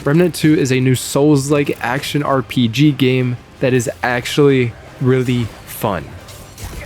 Remnant 2 is a new Souls-like action RPG game that is actually really fun.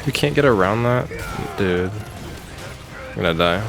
We can't get around that? Dude. I'm gonna die.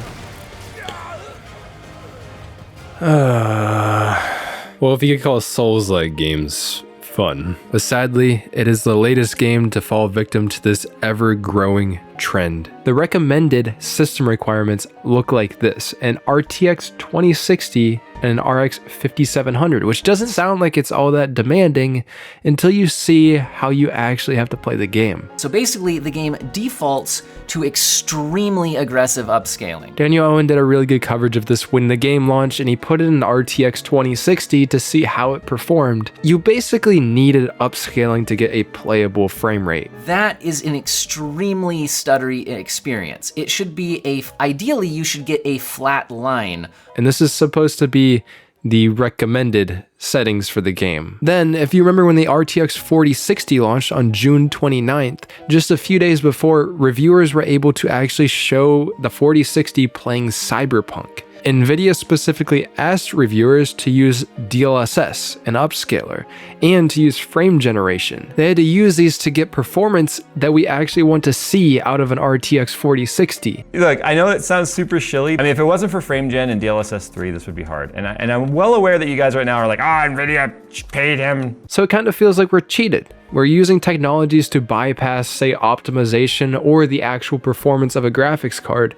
Well, if you could call Souls-like games fun. But sadly, it is the latest game to fall victim to this ever-growing trend. The recommended system requirements look like this: an RTX 2060 and an RX 5700, which doesn't sound like it's all that demanding until you see how you actually have to play the game. So basically, the game defaults to extremely aggressive upscaling. Daniel Owen did a really good coverage of this when the game launched, and he put it in RTX 2060 to see how it performed. You basically needed upscaling to get a playable frame rate. That is an extremely stuttery experience. It should be ideally you should get a flat line. And this is supposed to be the recommended settings for the game. Then, if you remember when the RTX 4060 launched on June 29th, just a few days before, reviewers were able to actually show the 4060 playing Cyberpunk. NVIDIA specifically asked reviewers to use DLSS, an upscaler, and to use frame generation. They had to use these to get performance that we actually want to see out of an RTX 4060. Look, I know it sounds super shilly. I mean, if it wasn't for frame gen and DLSS 3, this would be hard. And I'm well aware that you guys right now are like, NVIDIA paid him. So it kind of feels like we're cheated. We're using technologies to bypass, say, optimization or the actual performance of a graphics card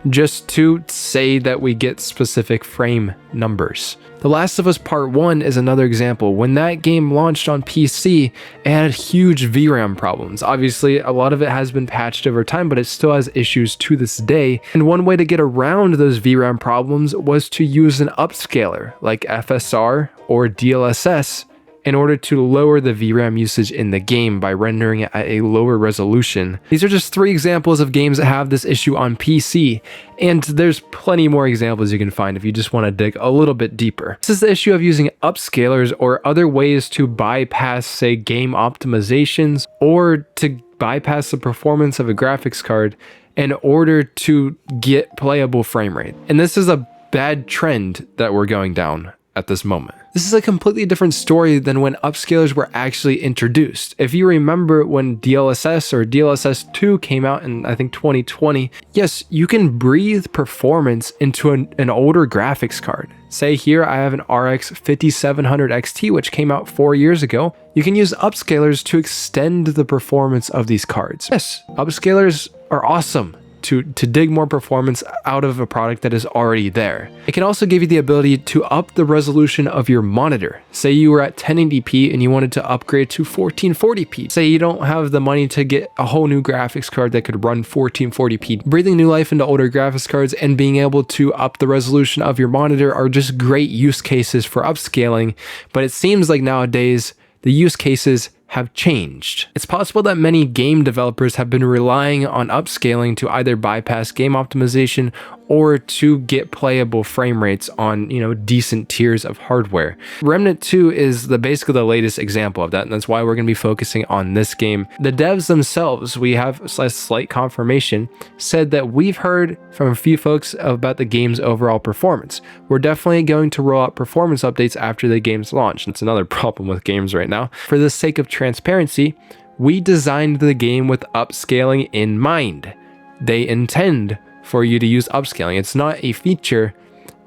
just to say that we get specific frame numbers. The Last of Us Part 1 is another example. When that game launched on PC, it had huge VRAM problems. Obviously, a lot of it has been patched over time, but it still has issues to this day. And one way to get around those VRAM problems was to use an upscaler like FSR or DLSS in order to lower the VRAM usage in the game by rendering it at a lower resolution. These are just 3 examples of games that have this issue on PC, and there's plenty more examples you can find if you just want to dig a little bit deeper. This is the issue of using upscalers or other ways to bypass, say, game optimizations or to bypass the performance of a graphics card in order to get playable frame rate. And this is a bad trend that we're going down at this moment. This is a completely different story than when upscalers were actually introduced. If you remember when DLSS or DLSS 2 came out in, I think, 2020, yes, you can breathe performance into an older graphics card. Say here I have an RX 5700 XT, which came out 4 years ago. You can use upscalers to extend the performance of these cards. Yes, upscalers are awesome to dig more performance out of a product that is already there. It can also give you the ability to up the resolution of your monitor. Say you were at 1080p and you wanted to upgrade to 1440p. Say you don't have the money to get a whole new graphics card that could run 1440p. Breathing new life into older graphics cards and being able to up the resolution of your monitor are just great use cases for upscaling, but it seems like nowadays the use cases have changed. It's possible that many game developers have been relying on upscaling to either bypass game optimization or to get playable frame rates on, decent tiers of hardware. Remnant 2 is basically the latest example of that, and that's why we're going to be focusing on this game. The devs themselves, we have a slight confirmation, said that we've heard from a few folks about the game's overall performance. We're definitely going to roll out performance updates after the game's launch. That's another problem with games right now. For the sake of transparency, we designed the game with upscaling in mind. They intend for you to use upscaling. It's not a feature,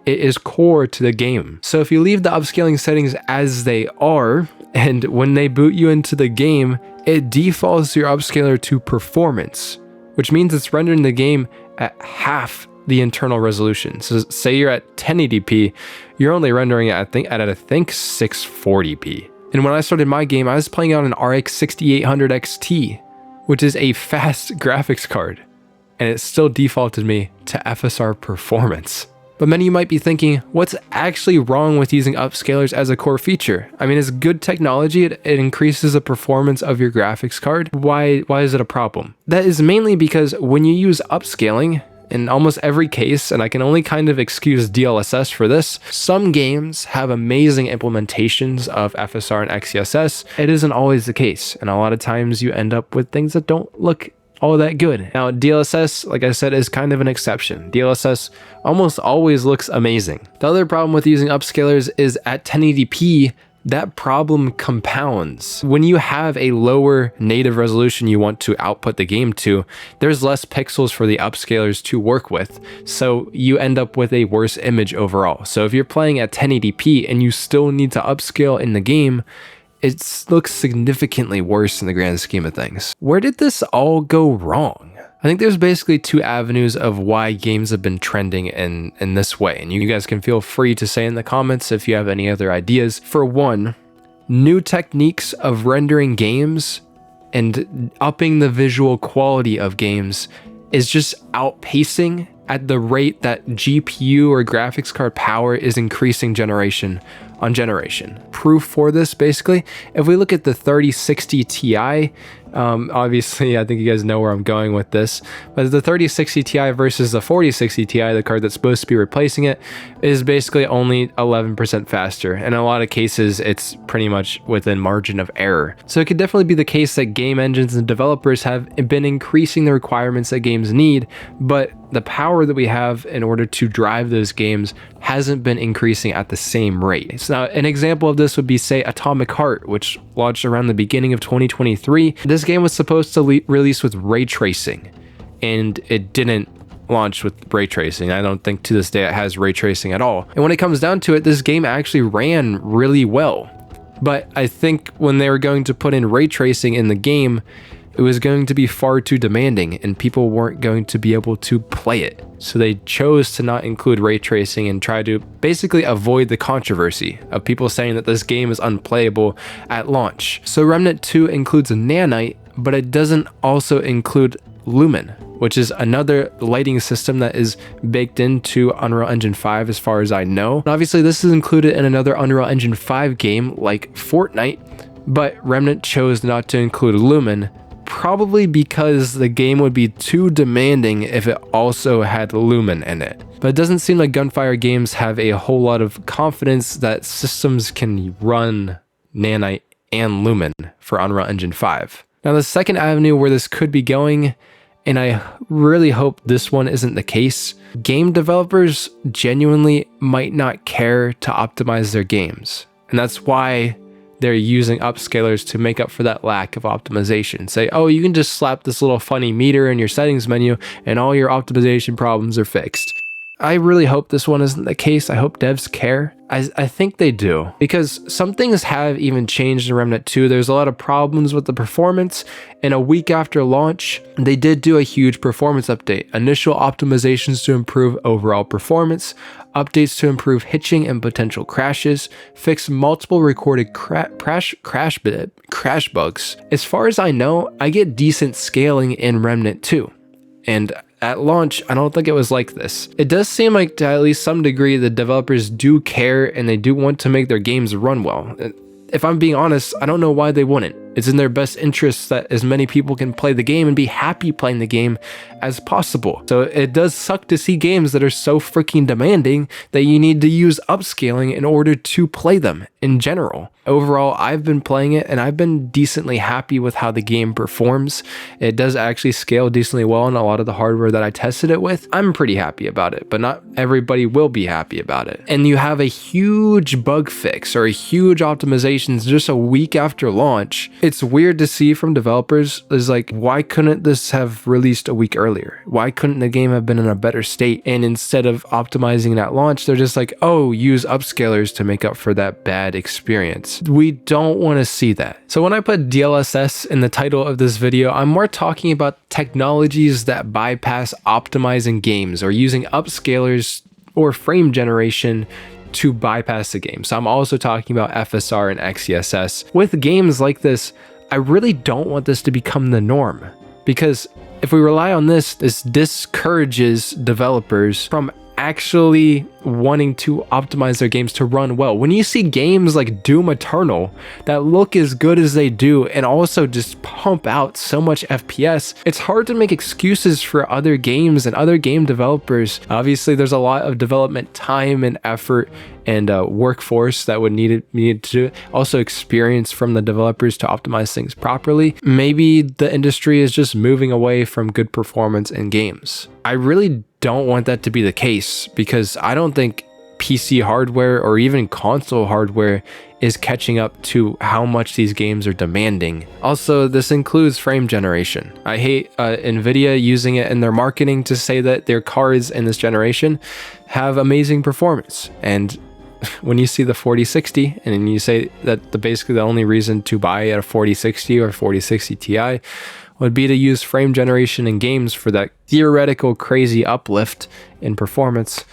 it is core to the game. So if you leave the upscaling settings as they are, and when they boot you into the game, it defaults your upscaler to performance, which means it's rendering the game at half the internal resolution. So say you're at 1080p, you're only rendering it at 640p. And when I started my game, I was playing on an RX 6800 XT, which is a fast graphics card, and it still defaulted me to FSR performance. But many of you might be thinking, what's actually wrong with using upscalers as a core feature? I mean, it's good technology, it increases the performance of your graphics card. Why is it a problem? That is mainly because when you use upscaling, in almost every case, and I can only kind of excuse DLSS for this, some games have amazing implementations of FSR and XESS. It isn't always the case, and a lot of times you end up with things that don't look all that good. Now, DLSS, like I said, is kind of an exception. DLSS almost always looks amazing. The other problem with using upscalers is at 1080p, that problem compounds. When you have a lower native resolution you want to output the game to, there's less pixels for the upscalers to work with, so you end up with a worse image overall. So if you're playing at 1080p and you still need to upscale in the game, it looks significantly worse in the grand scheme of things. Where did this all go wrong? I think there's basically two avenues of why games have been trending in this way, and you guys can feel free to say in the comments if you have any other ideas. For one, new techniques of rendering games and upping the visual quality of games is just outpacing at the rate that GPU or graphics card power is increasing generation on generation. Proof for this, basically, if we look at the 3060 Ti, obviously I think you guys know where I'm going with this, but the 3060 Ti versus the 4060 Ti, the card that's supposed to be replacing it, is basically only 11% faster. In a lot of cases, it's pretty much within margin of error. So it could definitely be the case that game engines and developers have been increasing the requirements that games need, but the power that we have in order to drive those games hasn't been increasing at the same rate. So now, an example of this would be, say, Atomic Heart, which launched around the beginning of 2023. This game was supposed to release with ray tracing, and it didn't launch with ray tracing. I don't think to this day it has ray tracing at all. And when it comes down to it, this game actually ran really well. But I think when they were going to put in ray tracing in the game, it was going to be far too demanding and people weren't going to be able to play it. So they chose to not include ray tracing and try to basically avoid the controversy of people saying that this game is unplayable at launch. So Remnant II includes Nanite, but it doesn't also include Lumen, which is another lighting system that is baked into Unreal Engine 5 as far as I know. And obviously this is included in another Unreal Engine 5 game like Fortnite, but Remnant chose not to include Lumen, probably because the game would be too demanding if it also had Lumen in it. But it doesn't seem like Gunfire Games have a whole lot of confidence that systems can run Nanite and Lumen for Unreal Engine 5. Now the second avenue where this could be going, and I really hope this one isn't the case, game developers genuinely might not care to optimize their games. And that's why they're using upscalers to make up for that lack of optimization. Say, oh, you can just slap this little funny meter in your settings menu and all your optimization problems are fixed. I really hope this one isn't the case. I hope devs care. I think they do, because some things have even changed in Remnant 2. There's a lot of problems with the performance, and a week after launch, they did do a huge performance update. Initial optimizations to improve overall performance, updates to improve hitching and potential crashes, fix multiple recorded crash bugs. As far as I know, I get decent scaling in Remnant 2. And at launch, I don't think it was like this. It does seem like to at least some degree the developers do care and they do want to make their games run well. If I'm being honest, I don't know why they wouldn't. It's in their best interest that as many people can play the game and be happy playing the game as possible. So it does suck to see games that are so freaking demanding that you need to use upscaling in order to play them in general. Overall, I've been playing it and I've been decently happy with how the game performs. It does actually scale decently well on a lot of the hardware that I tested it with. I'm pretty happy about it, but not everybody will be happy about it. And you have a huge bug fix or a huge optimizations just a week after launch. It's weird to see from developers is like, why couldn't this have released a week earlier? Why couldn't the game have been in a better state? And instead of optimizing it at launch, they're just like, oh, use upscalers to make up for that bad experience. We don't want to see that. So when I put DLSS in the title of this video, I'm more talking about technologies that bypass optimizing games or using upscalers or frame generation to bypass the game. So I'm also talking about FSR and XESS. With games like this, I really don't want this to become the norm, because if we rely on this, this discourages developers from actually wanting to optimize their games to run well. When you see games like Doom Eternal that look as good as they do and also just pump out so much FPS, it's hard to make excuses for other games and other game developers. Obviously, there's a lot of development time and effort and workforce that would need to do it. Also experience from the developers to optimize things properly. Maybe the industry is just moving away from good performance in games. I really don't want that to be the case, because I don't think PC hardware or even console hardware is catching up to how much these games are demanding. Also, this includes frame generation. I hate Nvidia using it in their marketing to say that their cards in this generation have amazing performance. And when you see the 4060 and you say that basically the only reason to buy a 4060 or 4060 Ti would be to use frame generation in games for that theoretical crazy uplift in performance,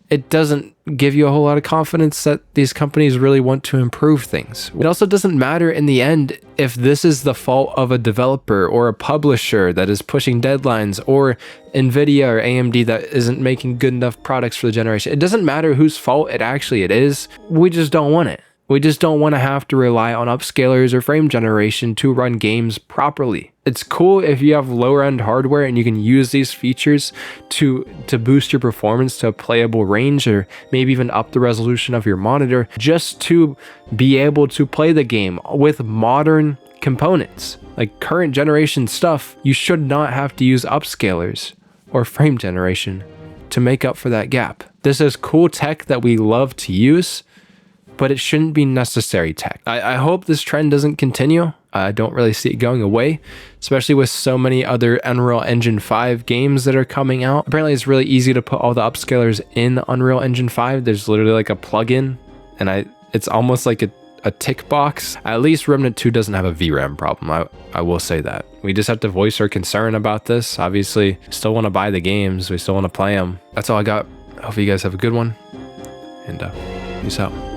it doesn't give you a whole lot of confidence that these companies really want to improve things. It also doesn't matter in the end if this is the fault of a developer or a publisher that is pushing deadlines, or Nvidia or AMD that isn't making good enough products for the generation. It doesn't matter whose fault it is. We just don't want it. We just don't want to have to rely on upscalers or frame generation to run games properly. It's cool if you have lower end hardware and you can use these features to boost your performance to a playable range, or maybe even up the resolution of your monitor, just to be able to play the game with modern components. Like current generation stuff, you should not have to use upscalers or frame generation to make up for that gap. This is cool tech that we love to use, but it shouldn't be necessary tech. I hope this trend doesn't continue. I don't really see it going away, especially with so many other Unreal Engine 5 games that are coming out. Apparently it's really easy to put all the upscalers in Unreal Engine 5. There's literally like a plugin, and it's almost like a tick box. At least Remnant II doesn't have a VRAM problem. I will say that. We just have to voice our concern about this. Obviously, still want to buy the games. We still want to play them. That's all I got. Hope you guys have a good one, and peace out.